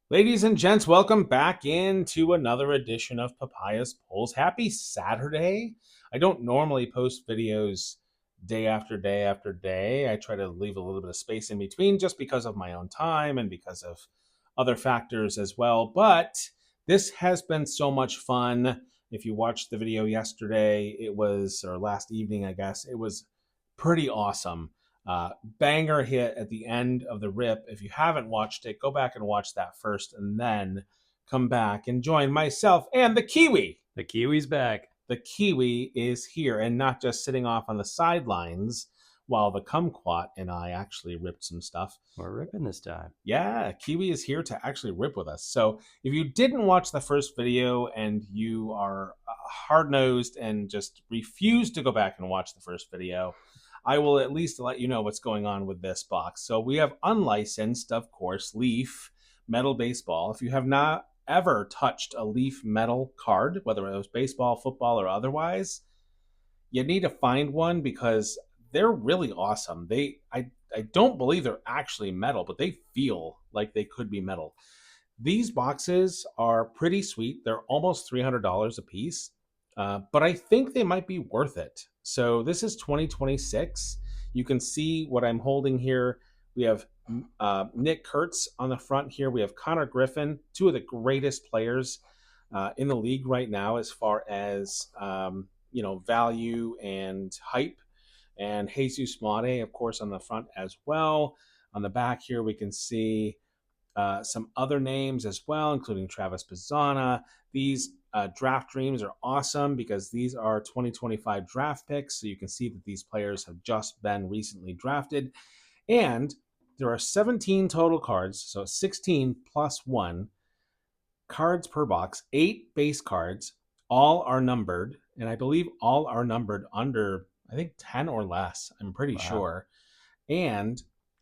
Ladies and gents, welcome back into another edition of Papaya's Polls. Happy Saturday. I don't normally post videos day after day after day. I try to leave a little bit of space in between just because of my own time and because of other factors as well. But this has been so much fun. If you watched the video yesterday, or last evening, I guess, it was pretty awesome. Banger hit at the end of the rip. If you haven't watched it, go back and watch that first and then come back and join myself and the Kiwi. The Kiwi's back. The Kiwi is here and not just sitting off on the sidelines while the kumquat and I actually ripped some stuff. We're ripping this time. Yeah, Kiwi is here to actually rip with us. So if you didn't watch the first video and you are hard-nosed and just refuse to go back and watch the first video, I will at least let you know what's going on with this box. So we have unlicensed, of course, Leaf Metal Baseball. If you have not ever touched a Leaf Metal card, whether it was baseball, football, or otherwise, you need to find one because they're really awesome. I don't believe they're actually metal, but they feel like they could be metal. These boxes are pretty sweet. They're almost $300 a piece, but I think they might be worth it. So this is 2026. You can see what I'm holding here. We have Nick Kurtz on the front here. We have Connor Griffin, two of the greatest players in the league right now as far as value and hype. And Jesus Mate, of course, on the front as well. On the back here, we can see some other names as well, including Travis Pizzana. These draft dreams are awesome because these are 2025 draft picks. So you can see that these players have just been recently drafted. And there are 17 total cards, so 16 plus 1 cards per box, 8 base cards. All are numbered, and I believe all are numbered under, I think, 10 or less. I'm pretty sure. And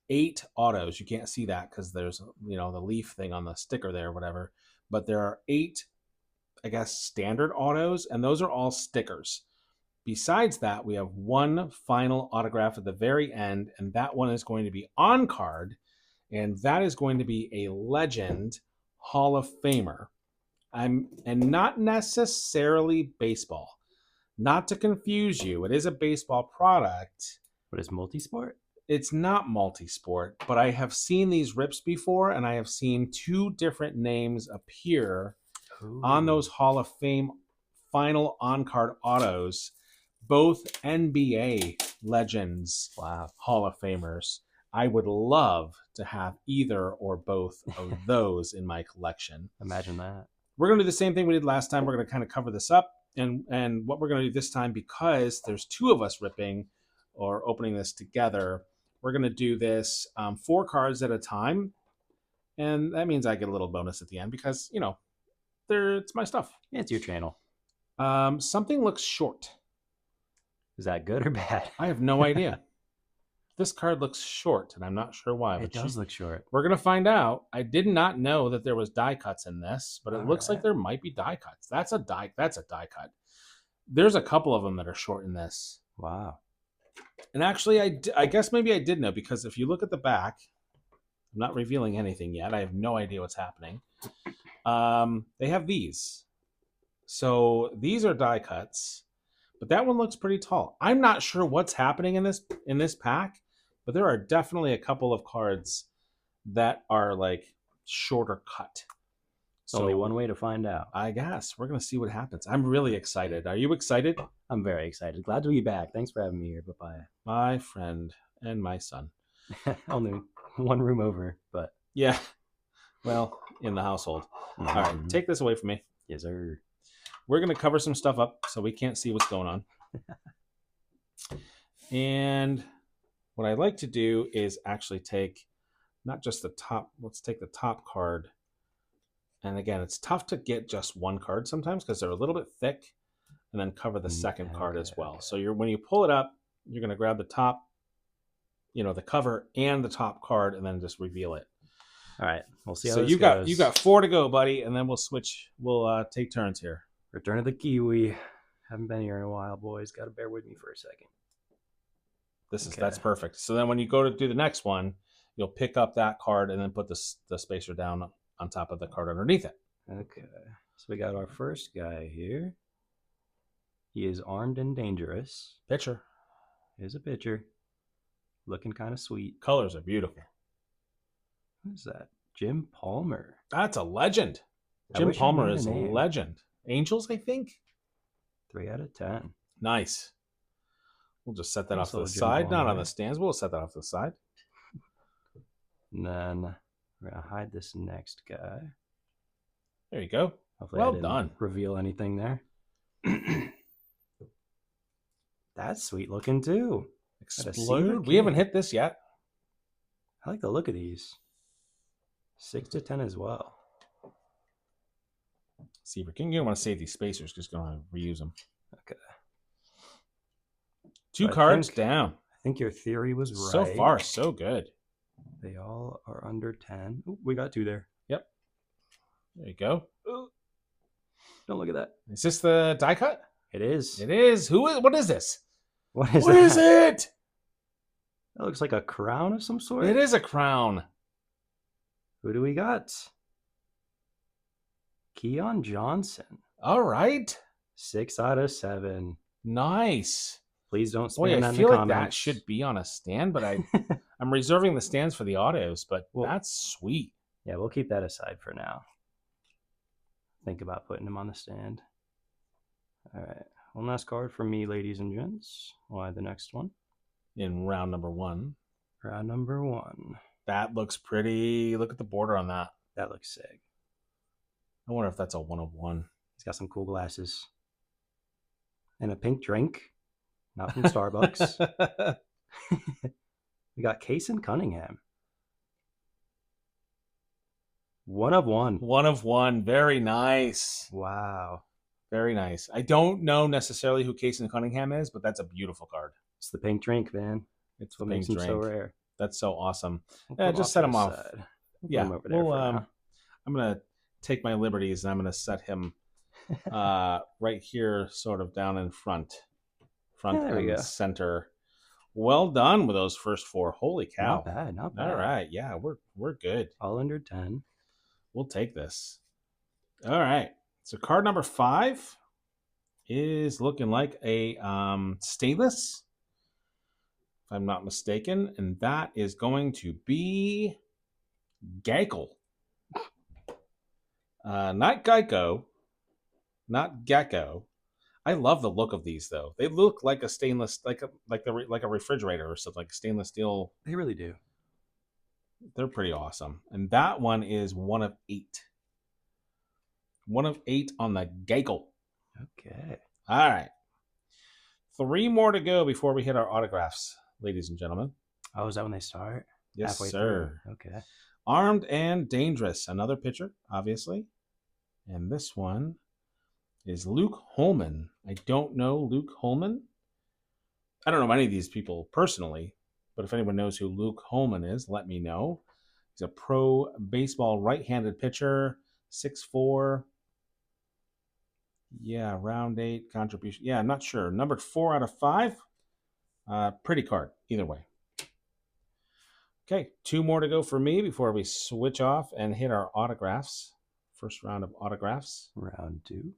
8 autos. You can't see that because there's, the leaf thing on the sticker there or whatever. But there are 8, I guess, standard autos, and those are all stickers. Besides that, we have one final autograph at the very end, and that one is going to be on card, and that is going to be a Legend Hall of Famer. And not necessarily baseball. Not to confuse you, it is a baseball product. What is multisport? It's not multi-sport, but I have seen these rips before, and I have seen 2 different names appear on those Hall of Fame final on-card autos, both NBA legends, Hall of Famers. I would love to have either or both of those in my collection. Imagine that. We're going to do the same thing we did last time. We're going to kind of cover this up, and what we're going to do this time, because there's 2 of us ripping or opening this together, we're going to do this 4 cards at a time. And that means I get a little bonus at the end because, it's my stuff. Yeah, it's your channel. Something looks short. Is that good or bad? I have no idea. This card looks short, and I'm not sure why. It does look short. We're going to find out. I did not know that there was die cuts in this, but it looks like there might be die cuts. That's a die cut. There's a couple of them that are short in this. Wow. And actually, I guess maybe I did know, because if you look at the back, I'm not revealing anything yet. I have no idea what's happening. They have these. So these are die cuts, but that one looks pretty tall. I'm not sure what's happening in this pack, but there are definitely a couple of cards that are like shorter cut. So only one way to find out. I guess we're going to see what happens. I'm really excited. Are you excited? I'm very excited. Glad to be back. Thanks for having me here, Papaya. My friend and my son. Only one room over, but... Yeah. Well, in the household. All right, take this away from me. Yes, sir. We're going to cover some stuff up so we can't see what's going on. And what I like to do is actually take not just the top. Let's take the top card. And again, it's tough to get just one card sometimes because they're a little bit thick, and then cover the second card as well. So when you pull it up, you're going to grab the top, the cover and the top card, and then just reveal it. All right, we'll see how this goes. You got 4 to go, buddy, and then we'll switch. We'll take turns here. Return of the Kiwi. Haven't been here in a while, boys. Got to bear with me for a second. That's perfect. So then when you go to do the next one, you'll pick up that card and then put the spacer down on top of the card underneath it. Okay. So we got our first guy here. He is armed and dangerous. Pitcher. Here's a pitcher. Looking kind of sweet. Colors are beautiful. What is that? Jim Palmer. That's a legend. Jim Palmer is a legend. Angels, I think? 3 out of 10. Nice. We'll just set that off to the Also Jim side. Not Palmer. on the stands. We'll set that off to the side. And then we're going to hide this next guy. There you go. Hopefully I Well didn't done. reveal anything there. That's sweet looking too. Explode. We haven't hit this yet. I like the look of these. 6 to 10 as well. Seaver King. You don't want to save these spacers because you're going to reuse them. Okay. 2 cards down. I think your theory was right. So far, so good. They all are under 10. Ooh, we got 2 there. Yep. There you go. Ooh. Don't look at that. Is this the die cut? It is. It is. What is this? What is What that? is it? That looks like a crown of some sort. It is a crown. Who do we got? Keon Johnson. All right. 6 out of 7. Nice. Please don't spam Boy, that I in feel the like comments. that should be on a stand, but I'm reserving the stands for the autos, but Well, that's sweet. Yeah, we'll keep that aside for now. Think about putting them on the stand. All right. One last card from me, ladies and gents. Why the next one? In round number 1. Round number 1. That looks pretty. Look at the border on that. That looks sick. I wonder if that's a 1 of 1. He's got some cool glasses. And a pink drink. Not from Starbucks. We got Kason Cunningham. 1 of 1. 1 of 1. Very nice. Wow. Very nice. I don't know necessarily who Kason Cunningham is, but that's a beautiful card. It's the pink drink, man. It's What the makes pink him drink. so rare. That's so awesome. We'll Yeah, put just set to him the off. side. Yeah, put him over there for now. I'm gonna take my liberties and I'm gonna set him right here, sort of down in front There we and go. center. Well done with those first 4. Holy cow! Not bad, not bad. All right, yeah, we're good. All under 10. We'll take this. All right. So card number 5 is looking like a stainless, if I'm not mistaken, and that is going to be Geikel. Not Geico, not Gecko. I love the look of these though. They look like a stainless, like a refrigerator or something, like a stainless steel. They really do. They're pretty awesome. And that one is 1 of 8. 1 of 8 on the Geikel. Okay. All right. 3 more to go before we hit our autographs, ladies and gentlemen. Oh, is that when they start? Yes, Halfway sir. through. Okay. Armed and Dangerous. Another pitcher, obviously. And this one is Luke Holman. I don't know Luke Holman. I don't know any of these people personally, but if anyone knows who Luke Holman is, let me know. He's a pro baseball right-handed pitcher, 6'4". Yeah, round 8 contribution. Yeah, I'm not sure. Numbered 4 out of 5. Pretty card, either way. Okay, 2 more to go for me before we switch off and hit our autographs. First round of autographs. Round 2.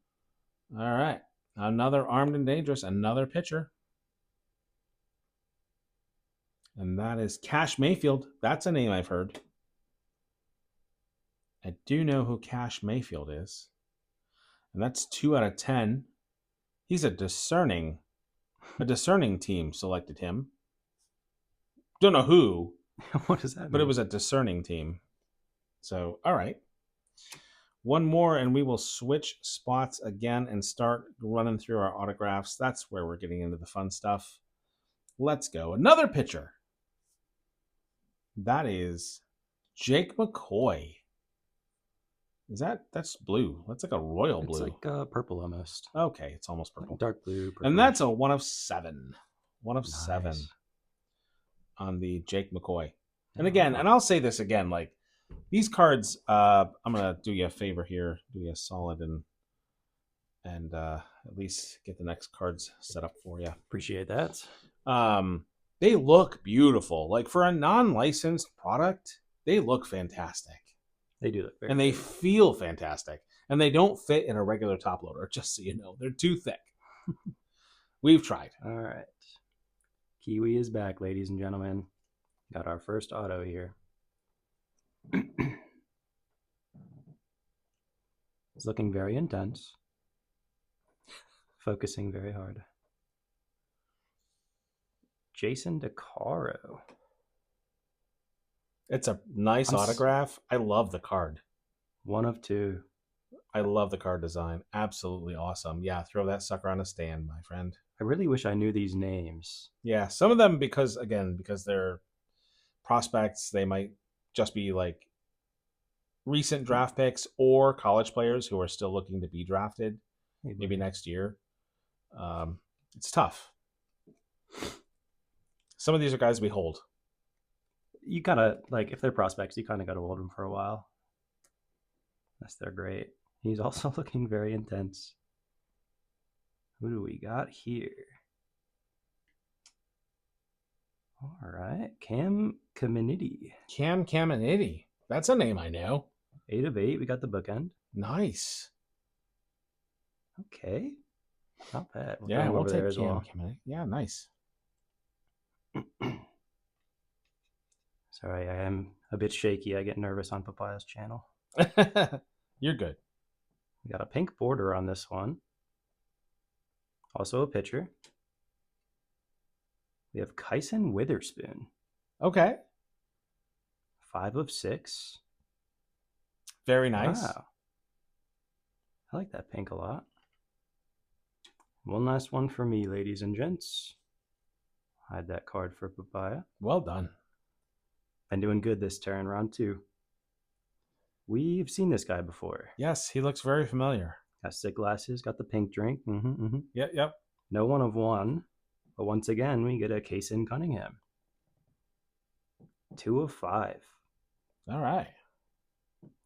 All right. Another Armed and Dangerous, another pitcher. And that is Cash Mayfield. That's a name I've heard. I do know who Cash Mayfield is. And that's 2 out of 10. He's a discerning team selected him. Don't know who. What does that mean? But it was a discerning team. So, all right. 1 more and we will switch spots again and start running through our autographs. That's where we're getting into the fun stuff. Let's go. Another pitcher. That is Jake McCoy. That's blue. That's like a royal blue. It's like purple almost. Okay, it's almost purple. Like dark blue. Purple. And that's a 1 of 7. 1 of Nice. 7 on the Jake McCoy. And again, and I'll say this again, like these cards, I'm gonna do you a favor here, do you a solid and at least get the next cards set up for you. Appreciate that. They look beautiful. Like for a non-licensed product, they look fantastic. They do look very and they pretty. feel fantastic. And they don't fit in a regular top loader, just so you know. They're too thick. We've tried. All right. Kiwi is back, ladies and gentlemen. Got our first auto here. It's looking very intense. Focusing very hard. Jason DeCaro. It's a nice autograph. I love the card. One of two. I love the card design. Absolutely awesome. Yeah, throw that sucker on a stand, my friend. I really wish I knew these names. Yeah, some of them because they're prospects, they might just be like recent draft picks or college players who are still looking to be drafted maybe next year. It's tough. Some of these are guys we hold. You gotta, like, if they're prospects, you kind of gotta hold them for a while. Yes, they're great. He's also looking very intense. Who do we got here? All right, Cam Caminiti. Cam Caminiti. That's a name I know. 8 of 8. We got the bookend. Nice. Okay. Not bad. Yeah, we'll take Cam Caminiti. Yeah, nice. Sorry, I am a bit shaky. I get nervous on Papaya's channel. You're good. We got a pink border on this one. Also a pitcher. We have Kyson Witherspoon. Okay. 5 of 6. Very nice. Wow. I like that pink a lot. One last one for me, ladies and gents. Hide that card for Papaya. Well done. Been doing good this turn, round 2. We've seen this guy before. Yes, he looks very familiar. Got stick glasses, got the pink drink. Yep. No 1 of 1. But once again, we get a Kason Cunningham. 2 of 5. All right.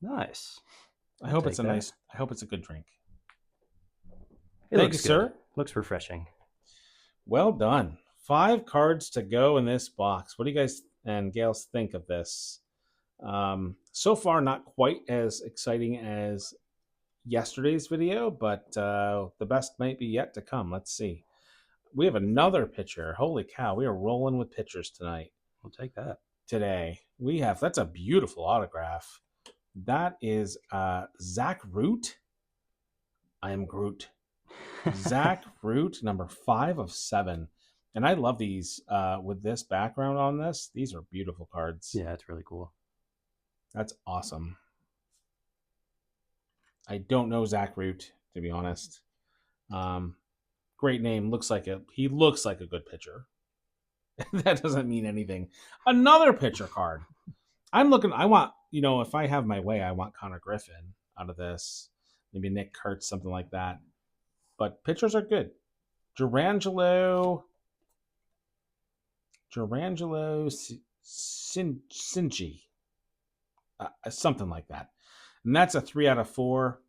Nice. I hope it's a good drink. Thank you, sir. Looks refreshing. Well done. 5 cards to go in this box. What do you guys and gals think of this? So far, not quite as exciting as yesterday's video, but the best might be yet to come. Let's see. We have another pitcher. Holy cow, we are rolling with pitchers tonight. We'll take that. Today, that's a beautiful autograph. That is Zach Root. I am Groot. Zach Root, number 5 of 7. And I love these with this background on this. These are beautiful cards. Yeah, it's really cool. That's awesome. I don't know Zach Root, to be honest. Great name. He looks like a good pitcher. That doesn't mean anything. Another pitcher card. I want, if I have my way, I want Connor Griffin out of this. Maybe Nick Kurtz, something like that. But pitchers are good. Durangelo Sinji. Something like that. And that's a 3 out of 4.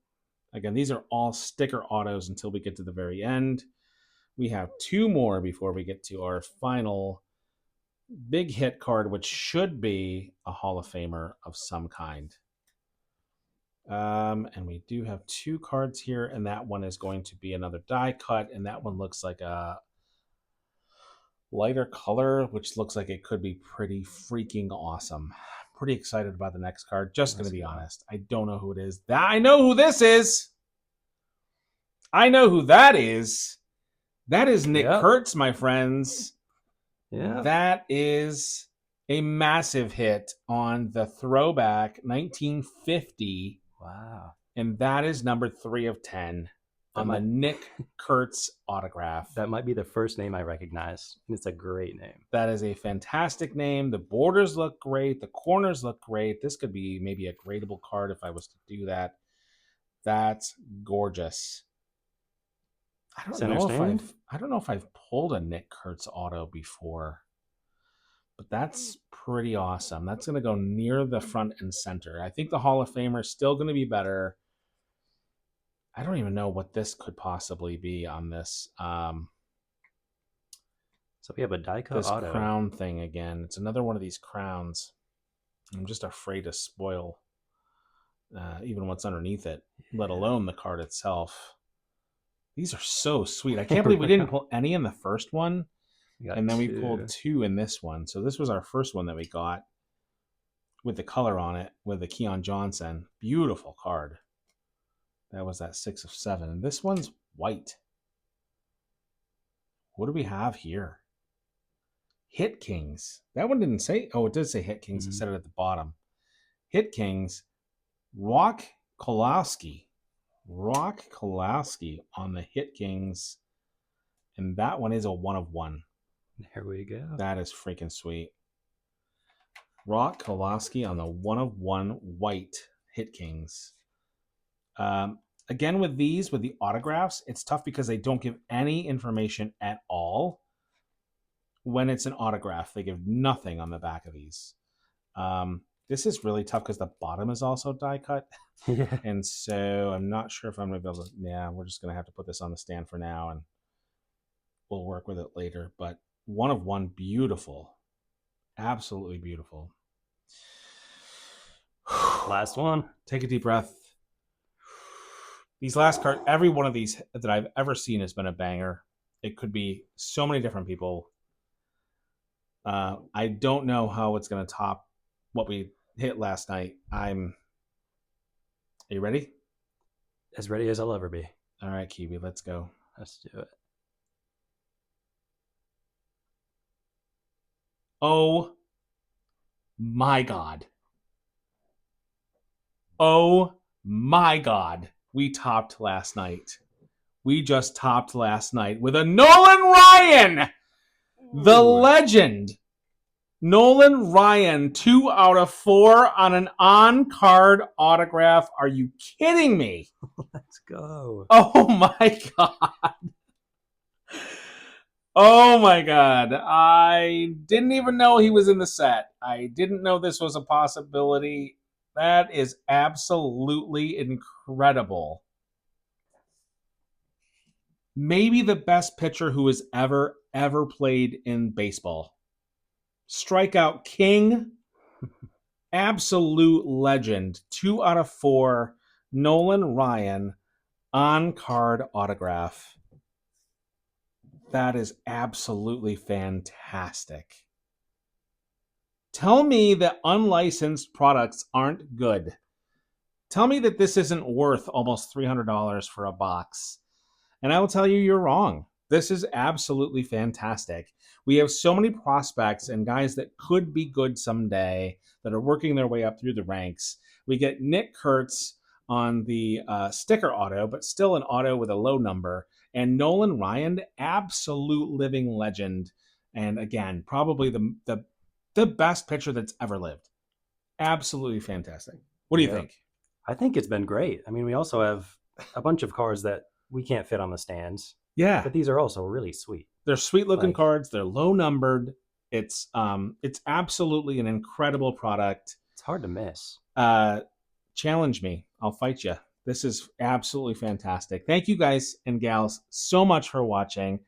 Again, these are all sticker autos until we get to the very end. We have 2 more before we get to our final big hit card, which should be a Hall of Famer of some kind. And we do have 2 cards here, and that one is going to be another die cut, and that one looks like a lighter color, which looks like it could be pretty freaking awesome. Pretty excited about the next card. Just going to be honest. I don't know who it is. I know who this is. I know who that is. That is Nick Kurtz, my friends. Yeah. That is a massive hit on the throwback 1950. Wow. And that is number 3 of 10 on the Nick Kurtz autograph. That might be the first name I recognize. It's a great name. That is a fantastic name. The borders look great. The corners look great. This could be maybe a gradable card if I was to do that. That's gorgeous. I don't know if I've pulled a Nick Kurtz auto before, but that's pretty awesome. That's going to go near the front and center. I think the Hall of Famer is still going to be better. I don't even know what this could possibly be on this. So we have a die cut auto. This crown thing again. It's another one of these crowns. I'm just afraid to spoil even what's underneath it, let Yeah. alone the card itself. These are so sweet. I can't believe we didn't pull any in the first one, We got and then we pulled two. 2 in this one. So this was our first one that we got with the color on it, with the Keon Johnson. Beautiful card. That was that 6 of 7. And this one's white. What do we have here? Hit Kings. That one didn't say. Oh, it did say Hit Kings. It said it at the bottom. Hit Kings. Rock Kolowski. Rock Kolowski on the Hit Kings. And that one is a 1 of 1. There we go. That is freaking sweet. Rock Kolowski on the 1 of 1 white Hit Kings. Again, with these, with the autographs, it's tough because they don't give any information at all. When it's an autograph, they give nothing on the back of these. This is really tough because the bottom is also die cut. Yeah. And so I'm not sure if I'm going to be able to. Yeah, we're just going to have to put this on the stand for now, and we'll work with it later. But 1 of 1, beautiful. Absolutely beautiful. Last one. Take a deep breath. These last cards, every one of these that I've ever seen has been a banger. It could be so many different people. I don't know how it's going to top what we hit last night. Are you ready? As ready as I'll ever be. All right, Kiwi, let's go. Let's do it. Oh my God. Oh my God. We topped last night. We just topped last night with a Nolan Ryan, the legend. Nolan Ryan, 2 out of 4 on an on-card autograph. Are you kidding me? Let's go. Oh my God. Oh my God. I didn't even know he was in the set. I didn't know this was a possibility. That is absolutely incredible. Maybe the best pitcher who has ever played in baseball. Strikeout king. Absolute legend. 2 out of 4. Nolan Ryan on-card autograph. That is absolutely fantastic. Tell me that unlicensed products aren't good. Tell me that this isn't worth almost $300 for a box. And I will tell you, you're wrong. This is absolutely fantastic. We have so many prospects and guys that could be good someday that are working their way up through the ranks. We get Nick Kurtz on the sticker auto, but still an auto with a low number. And Nolan Ryan, absolute living legend. And again, probably the best pitcher that's ever lived. Absolutely fantastic. What do you think? I think it's been great. I mean, we also have a bunch of cards that we can't fit on the stands. Yeah. But these are also really sweet. They're sweet looking cards. They're low numbered. It's absolutely an incredible product. It's hard to miss. Challenge me. I'll fight you. This is absolutely fantastic. Thank you guys and gals so much for watching.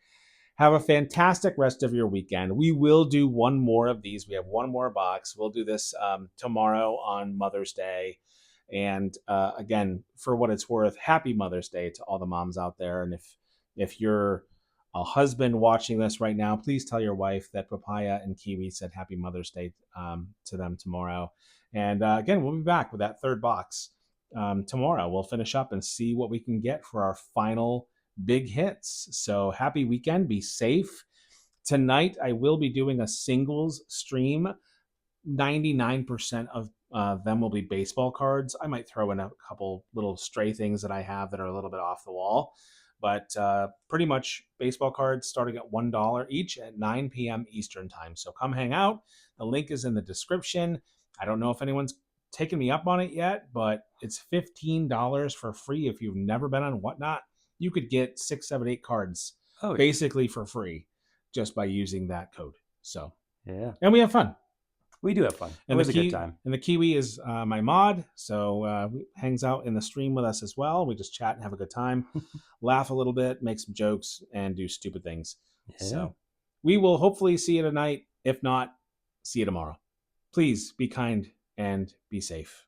Have a fantastic rest of your weekend. We will do one more of these. We have one more box. We'll do this tomorrow on Mother's Day. And again, for what it's worth, happy Mother's Day to all the moms out there. And if you're a husband watching this right now, please tell your wife that Papaya and Kiwi said happy Mother's Day to them tomorrow. And again, we'll be back with that third box tomorrow. We'll finish up and see what we can get for our final big hits. So happy weekend. Be safe. Tonight, I will be doing a singles stream. 99% of them will be baseball cards. I might throw in a couple little stray things that I have that are a little bit off the wall. But pretty much baseball cards starting at $1 each at 9 p.m. Eastern time. So come hang out. The link is in the description. I don't know if anyone's taken me up on it yet, but it's $15 for free. If you've never been on Whatnot, you could get 6, 7, 8 cards basically for free just by using that code. So, yeah. And we have fun. We do have fun. It was a good time. And the Kiwi is my mod, so hangs out in the stream with us as well. We just chat and have a good time, laugh a little bit, make some jokes, and do stupid things. Yeah. So we will hopefully see you tonight. If not, see you tomorrow. Please be kind and be safe.